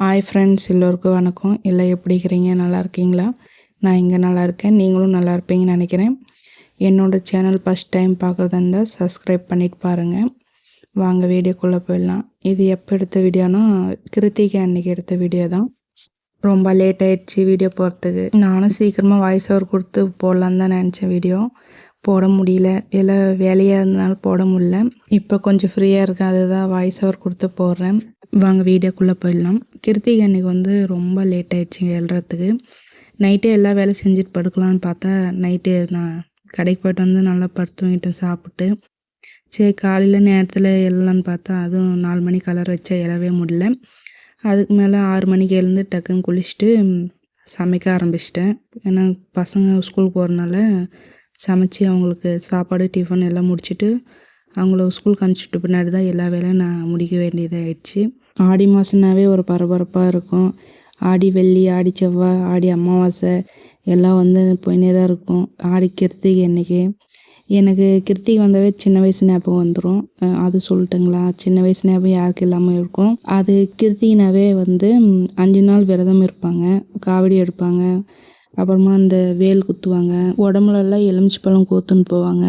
Hi friends, எல்லோருக்கும் வணக்கம். எல்லாம் எப்படி இருக்கிறீங்க? நல்லா இருக்கீங்களா? நான் இங்கே நல்லா இருக்கேன். நீங்களும் நல்லா இருப்பீங்கன்னு நினைக்கிறேன். என்னோடய சேனல் ஃபஸ்ட் டைம் பார்க்குறதா இருந்தால் சப்ஸ்கிரைப் பண்ணிட்டு பாருங்கள். வாங்க வீடியோக்குள்ளே போயிடலாம். இது எப்போ எடுத்த வீடியோனா கிருத்திகை அன்றைக்கி எடுத்த வீடியோ தான். ரொம்ப லேட் ஆகிடுச்சு வீடியோ போகிறதுக்கு. நானும் சீக்கிரமாக வாய்ஸ் ஓவர் கொடுத்து போடலான்னு தான் நினச்சேன். வீடியோ போட முடியல, எல்லாம் வேலையாக இருந்தனால போட முடியல. இப்போ கொஞ்சம் ஃப்ரீயாக இருக்கேன், அதுதான் வாய்ஸ் ஓவர் கொடுத்து போடுறேன். வாங்க வீடியோக்குள்ளே போயிடலாம். கிருத்திகை அன்றைக்கி வந்து ரொம்ப லேட் ஆகிடுச்சிங்க எழுறதுக்கு. நைட்டே எல்லா வேலையும் செஞ்சுட்டு படுக்கலான்னு பார்த்தா நைட்டே நான் கடைக்கு போய்ட்டு வந்து நல்லா படுத்துங்கிட்டேன் சாப்பிட்டு. சரி காலையில் நேரத்தில் எழலான்னு பார்த்தா அதுவும் 4 மணி கலர் வச்சா எழவே முடியல. அதுக்கு மேலே 6 மணிக்கு எழுந்து டக்குன்னு குளிச்சுட்டு சமைக்க ஆரம்பிச்சிட்டேன். ஏன்னா பசங்க ஸ்கூல் போகிறனால சமைச்சி அவங்களுக்கு சாப்பாடு டிஃபன் எல்லாம் முடிச்சுட்டு அவங்கள ஸ்கூலுக்கு அனுப்பிச்சிட்டு பின்னாடி தான் எல்லா வேலையும் நான் முடிக்க வேண்டியதாகிடுச்சு. ஆடி மாதம்னாவே ஒரு பரபரப்பாக இருக்கும். ஆடி வெள்ளி, ஆடி செவ்வாய், ஆடி அமாவாசை எல்லாம் வந்து போயினே தான் இருக்கும். ஆடி கிருத்திகை அன்றைக்கி எனக்கு கிருத்திகை வந்தாவே சின்ன வயசு ஞாபகம் வந்துடும். அது சொல்லட்டுங்களா? சின்ன வயசு ஞாபகம் யாருக்கு இல்லாமல் இருக்கும். அது கிருத்திகைனாவே வந்து 5 நாள் விரதம் இருப்பாங்க, காவடி எடுப்பாங்க, அப்புறமா அந்த வேல் குத்துவாங்க, உடம்புலலாம் எலுமிச்சை பழம் கோத்துன்னு போவாங்க.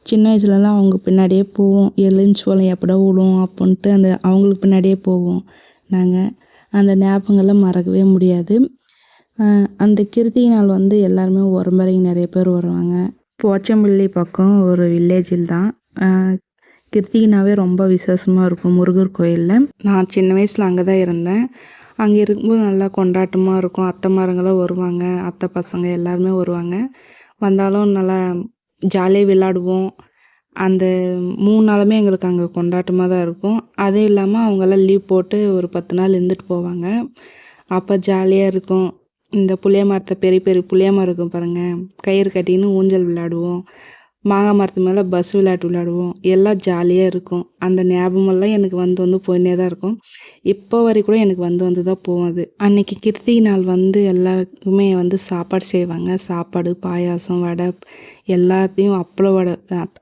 சின்ன வயசுலலாம் அவங்க பின்னாடியே போவோம். எலுமிச்சை பழம் எப்படா விடும் அப்படின்ட்டு அவங்களுக்கு பின்னாடியே போவோம் நாங்கள். அந்த ஞாபகங்கள்லாம் மறக்கவே முடியாது. அந்த கிருத்திகை நாள் வந்து எல்லாருமே உறம்பறைங்க நிறைய பேர் வருவாங்க. போச்சம்பள்ளி பக்கம் ஒரு வில்லேஜில் தான் கிருத்திகைனாவே ரொம்ப விசேஷமாக இருக்கும் முருகர் கோயிலில். நான் சின்ன வயசில் அங்கே தான் இருந்தேன். அங்கே இருக்கும்போது நல்லா கொண்டாட்டமாக இருக்கும். அத்தை மாருங்களாம் வருவாங்க, அத்தை பசங்க எல்லாருமே வருவாங்க. வந்தாலும் நல்லா ஜாலியாக விளாடுவோம். அந்த 3 நாளுமே எங்களுக்கு அங்கே கொண்டாட்டமாக தான் இருக்கும். அதுவும் இல்லாமல் அவங்கெல்லாம் லீவ் போட்டு ஒரு 10 நாள் இருந்துட்டு போவாங்க. அப்போ ஜாலியாக இருக்கும். இந்த புளிய மரத்தை பெரிய பெரிய புளிய மரம் இருக்கும் பாருங்கள், கயிறு கட்டின்னு ஊஞ்சல் விளையாடுவோம். மாங்காய் மரத்து மேலே பஸ் விளையாட்டு விளையாடுவோம். எல்லாம் ஜாலியாக இருக்கும். அந்த ஞாபகமெல்லாம் எனக்கு வந்து போயின்னே தான் இருக்கும். இப்போ வரைக்கும் கூட எனக்கு வந்து தான் போகும். அது அன்றைக்கி கிருத்திகை நாள் வந்து எல்லாருக்குமே வந்து சாப்பாடு செய்வாங்க. சாப்பாடு, பாயாசம், வடை எல்லாத்தையும்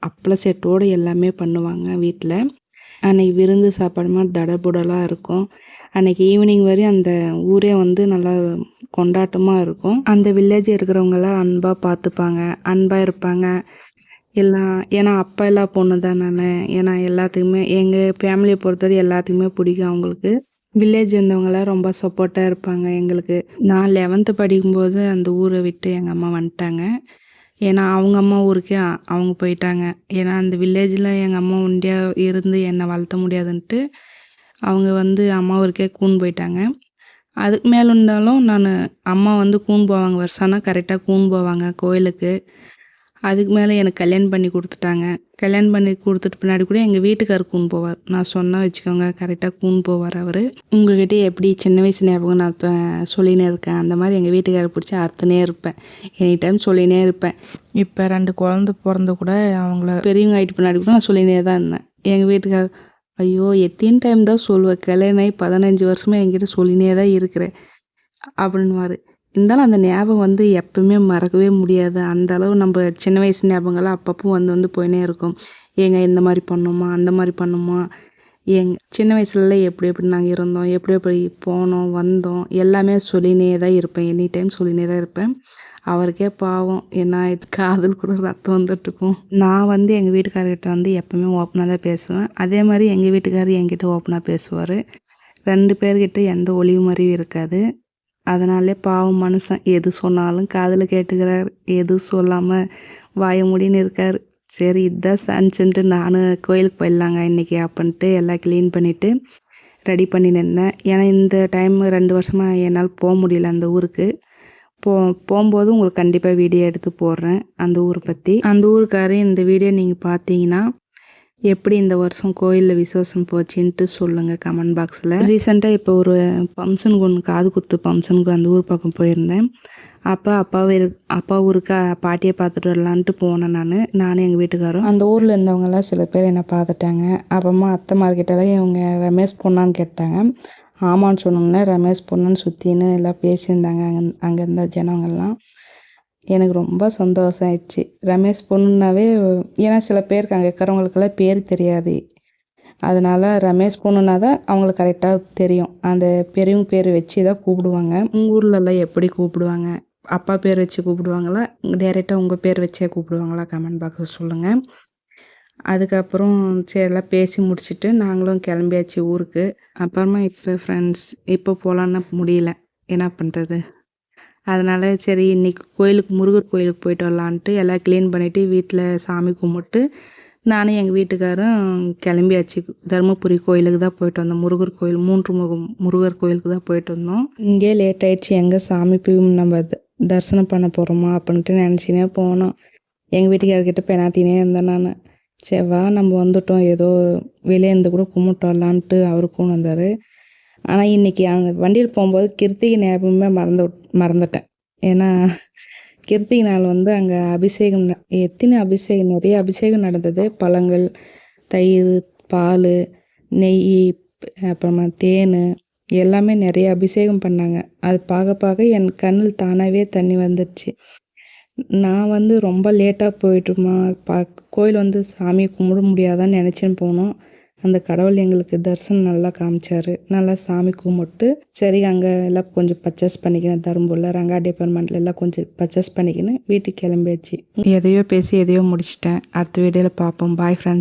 அப்பள செட்டோடு எல்லாமே பண்ணுவாங்க வீட்டில். அன்றைக்கி விருந்து சாப்பாடு மாதிரி தடபுடலாக இருக்கும். அன்றைக்கி ஈவினிங் வரையும் அந்த ஊரே வந்து நல்லா கொண்டாட்டமாக இருக்கும். அந்த வில்லேஜ் இருக்கிறவங்களாம் அன்பாக பார்த்துப்பாங்க, அன்பாக இருப்பாங்க எல்லாம். ஏன்னா அப்பா எல்லாம் பொண்ணு தான் நான். ஏன்னா எல்லாத்துக்குமே எங்கள் ஃபேமிலியை பொறுத்தவரை எல்லாத்துக்குமே பிடிக்கும் அவங்களுக்கு. வில்லேஜ் இருந்தவங்களாம் ரொம்ப சப்போர்ட்டாக இருப்பாங்க எங்களுக்கு. நான் 11th படிக்கும்போது அந்த ஊரை விட்டு எங்கள் அம்மா வந்துட்டாங்க. ஏன்னா அவங்க அம்மா ஊருக்கே அவங்க போயிட்டாங்க. ஏன்னா அந்த வில்லேஜில் எங்கள் அம்மா ஒண்டியாக இருந்து என்னை வளர்த்த முடியாதுன்ட்டு அவங்க வந்து அம்மா ஊருக்கே கூன் போயிட்டாங்க. அதுக்கு மேலே இருந்தாலும் அம்மா வந்து கூன் போவாங்க, வருஷம்னா கரெக்டாக கூன் போவாங்க கோயிலுக்கு. அதுக்கு மேலே எனக்கு கல்யாணம் பண்ணி கொடுத்துட்டாங்க. கல்யாணம் பண்ணி கொடுத்துட்டு பின்னாடி கூட எங்கள் வீட்டுக்கார் கூன் போவார். நான் சொன்னால் வச்சுக்கோங்க, கரெக்டாக கூன் போவார் அவர். உங்கள்கிட்ட எப்படி சின்ன வயசு ஞாபகம் நான் சொல்லினே இருக்கேன், அந்த மாதிரி எங்கள் வீட்டுக்காரை பிடிச்சி அறுத்துனே இருப்பேன். எனி டைம் சொல்லினே இருப்பேன். இப்போ 2 குழந்த பிறந்து கூட அவங்கள பெரியவங்க ஆகிட்டு பின்னாடி கூட நான் சொல்லினே தான் இருந்தேன். எங்கள் வீட்டுக்கார், ஐயோ எத்தனை டைம் தான் சொல்லுவேன், கல்யாணம் ஆகி 15 வருஷமாக என்கிட்ட சொல்லினே தான் இருக்கிறேன் அப்படின்வாரு. இருந்தாலும் அந்த ஞாபகம் வந்து எப்பவுமே மறக்கவே முடியாது. அந்த அளவு நம்ம சின்ன வயசு ஞாபகங்கள்லாம் அப்பப்போ வந்து போயினே இருக்கும். ஏங்க இந்த மாதிரி பண்ணோமா, அந்த மாதிரி பண்ணோமா, சின்ன வயசுலலாம் எப்படி நாங்கள் இருந்தோம், எப்படி போனோம் வந்தோம் எல்லாமே சொல்லினே தான் இருப்பேன். எனி டைம் சொல்லினே தான் இருப்பேன். அவருக்கே பாவம், என்ன காதல் கூட ரத்தம் வந்துட்டுருக்கும். நான் வந்து எங்கள் வீட்டுக்காரர்கிட்ட வந்து எப்போவுமே ஓப்பனாக தான் பேசுவேன். அதே மாதிரி எங்கள் வீட்டுக்காரர் என்கிட்ட ஓப்பனாக பேசுவார். 2 பேர்கிட்ட எந்த ஒளிவு மறைவும் இருக்காது. அதனாலே பாவம் மனுஷன் எது சொன்னாலும் காதில் கேட்டுக்கிறார், எதுவும் சொல்லாமல் வாய மூடின்னு இருக்கார். சரி இதுதான் சான்ஸுன்ட்டு நானும் கோயிலுக்கு போயிடலாங்க இன்றைக்கி அப்படின்ட்டு எல்லாம் க்ளீன் பண்ணிவிட்டு ரெடி பண்ணி நின்றேன். ஏன்னா இந்த டைம் 2 வருஷமாக என்னால் போக முடியல அந்த ஊருக்கு. போகும்போது உங்களுக்கு கண்டிப்பாக வீடியோ எடுத்து போடுறேன் அந்த ஊரை பற்றி. அந்த ஊருக்காரர் இந்த வீடியோ நீங்கள் பார்த்தீங்கன்னா எப்படி இந்த வருஷம் கோயிலில் விசேஷம் போச்சுன்ட்டு சொல்லுங்கள் கமெண்ட் பாக்ஸில். ரீசெண்டாக இப்போ ஒரு ஃபங்க்ஷனுக்கு ஒன்று, காது குத்து ஃபங்க்ஷனுக்கு அந்த ஊர் பக்கம் போயிருந்தேன். அப்போ அப்பா ஊருக்கு பாட்டியை பார்த்துட்டு வரலான்ட்டு போனேன். நானும் எங்கள் வீட்டுக்காரும். அந்த ஊரில் இருந்தவங்கெல்லாம் சில பேர் என்னை பார்த்துட்டாங்க. அப்புறமா அத்தை மார்க்கிட்டலாம் இவங்க ரமேஷ் பொண்ணான்னு கேட்டாங்க. ஆமான்னு சொன்னோம்னா ரமேஷ் பொண்ணுன்னு சுற்றின்னு எல்லாம் பேசியிருந்தாங்க அங்கே இருந்த ஜனங்கள்லாம். எனக்கு ரொம்ப சந்தோஷம் ஆயிடுச்சு. ரமேஷ் பொண்ணுன்னாவே, ஏன்னா சில பேருக்கு அங்கே இருக்கிறவங்களுக்கெல்லாம் பேர் தெரியாது. அதனால் ரமேஷ் பொண்ணுன்னா தான் அவங்களுக்கு கரெக்டாக தெரியும். அந்த பெரியவங்க பேர் வச்சு தான் கூப்பிடுவாங்க. உங்கள் ஊர்லலாம் எப்படி கூப்பிடுவாங்க? அப்பா பேர் வச்சு கூப்பிடுவாங்களா? டைரெக்டாக உங்கள் பேர் வச்சே கூப்பிடுவாங்களா? கமெண்ட் பாக்ஸில் சொல்லுங்கள். அதுக்கப்புறம் சரி எல்லாம் பேசி முடிச்சுட்டு நாங்களும் கிளம்பியாச்சு ஊருக்கு. அப்புறமா இப்போ ஃப்ரெண்ட்ஸ் இப்போ போகலான்னு முடியல. என்ன பண்ணுறது? அதனால் சரி இன்றைக்கி முருகர் கோயிலுக்கு போயிட்டு வரலான்ட்டு எல்லாம் க்ளீன் பண்ணிவிட்டு வீட்டில் சாமி கும்பிட்டு நானும் எங்கள் வீட்டுக்காரும் கிளம்பியாச்சு. தருமபுரி கோயிலுக்கு தான் போயிட்டு வந்தோம். முருகர் கோயில் 3 முகம் முருகர் கோயிலுக்கு தான் போயிட்டு வந்தோம். இங்கே லேட் ஆகிடுச்சு. எங்கே சாமி போய் நம்ம தரிசனம் பண்ண போகிறோமா அப்படின்ட்டு நினச்சினே போனோம். எங்கள் வீட்டுக்காரர்கிட்ட பெனாத்தினே இருந்தேன் நான். சரி வா நம்ம வந்துட்டோம், ஏதோ வெளியே இருந்து கூட கும்பிட்டு வரலான்ட்டு அவருக்கும் வந்தார். ஆனால் இன்றைக்கி அந்த வண்டியில் போகும்போது கிருத்திகை ஞாபகமே மறந்துட்டேன். ஏன்னா கிருத்திகை நாள் வந்து அங்கே அபிஷேகம் நிறைய அபிஷேகம் நடந்தது. பழங்கள், தயிர், பால், நெய், அப்புறமா தேன் எல்லாமே நிறைய அபிஷேகம் பண்ணாங்க. அது பார்க்க என் கண்ணில் தானாகவே தண்ணி வந்துடுச்சு. நான் வந்து ரொம்ப லேட்டாக போயிட்டுமா கோயில் வந்து சாமியை கும்பிட முடியாதான்னு நினச்சின்னு போனோம். அந்த கடவுள் எங்களுக்கு தரிசனம் நல்லா காமிச்சார். நல்லா சாமி கும்பிட்டு சரி அங்கே எல்லாம் கொஞ்சம் பர்ச்சேஸ் பண்ணிக்கினேன். தருமபுரியில் ரங்கா டிபார்ட்மெண்ட்டில் எல்லாம் கொஞ்சம் பர்ச்சேஸ் பண்ணிக்கின்னு வீட்டுக்கு கிளம்பியாச்சு. எதையோ பேசி எதையோ முடிச்சிட்டேன். அடுத்த வீடியோவில் பார்ப்போம். Bye friends.